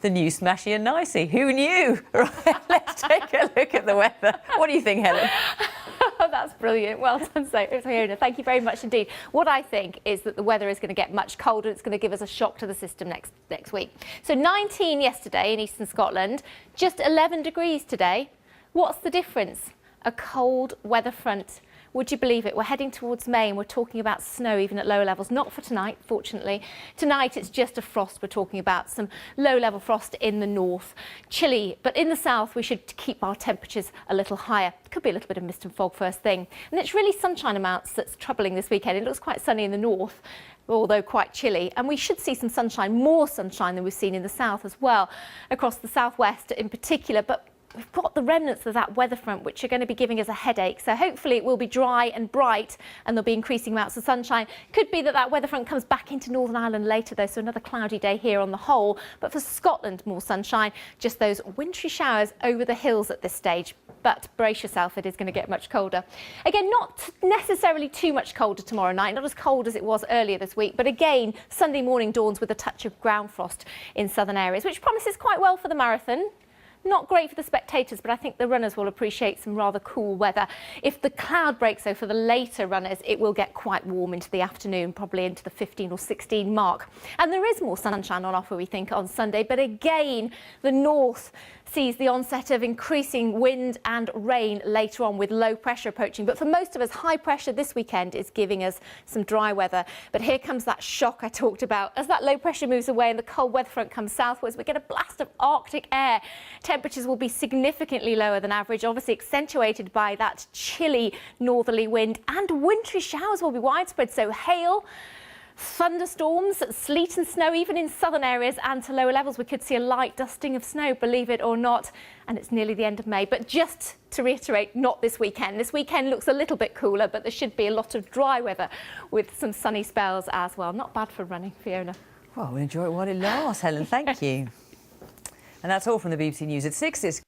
the new Smashy and Nicey. Who knew? Right, let's take a look at the weather. What do you think, Helen? Oh, that's brilliant. Well done, Fiona. Thank you very much indeed. What I think is that the weather is going to get much colder. It's going to give us a shock to the system next week. So 19 yesterday in eastern Scotland, just 11 degrees today. What's the difference? A cold weather front. Would you believe it? We're heading towards May and we're talking about snow even at lower levels. Not for tonight, fortunately. Tonight it's just a frost. We're talking about some low-level frost in the north. Chilly, but in the south we should keep our temperatures a little higher. Could be a little bit of mist and fog first thing. And it's really sunshine amounts that's troubling this weekend. It looks quite sunny in the north, although quite chilly. And we should see some sunshine, more sunshine than we've seen in the south as well, across the southwest in particular. But we've got the remnants of that weather front which are going to be giving us a headache. So hopefully it will be dry and bright and there'll be increasing amounts of sunshine. Could be that that weather front comes back into Northern Ireland later though, so another cloudy day here on the whole. But for Scotland, more sunshine, just those wintry showers over the hills at this stage. But brace yourself, it is going to get much colder. Again, not necessarily too much colder tomorrow night, not as cold as it was earlier this week, but again, Sunday morning dawns with a touch of ground frost in southern areas, which promises quite well for the marathon. Not great for the spectators, but I think the runners will appreciate some rather cool weather. If the cloud breaks, though, for the later runners, it will get quite warm into the afternoon, probably into the 15 or 16 mark. And there is more sunshine on offer, we think, on Sunday. But again, the north sees the onset of increasing wind and rain later on with low pressure approaching. But for most of us, high pressure this weekend is giving us some dry weather. But here comes that shock I talked about. As that low pressure moves away and the cold weather front comes southwards, we get a blast of Arctic air. Temperatures will be significantly lower than average, obviously accentuated by that chilly northerly wind, and wintry showers will be widespread. So hail, thunderstorms, sleet and snow even in southern areas, and to lower levels we could see a light dusting of snow, believe it or not. And it's nearly the end of May. But just to reiterate, not this weekend. This weekend looks a little bit cooler, but there should be a lot of dry weather with some sunny spells as well. Not bad for running, Fiona. Well, we'll enjoy it while it lasts, Helen. Thank you. And that's all from the BBC News at 6.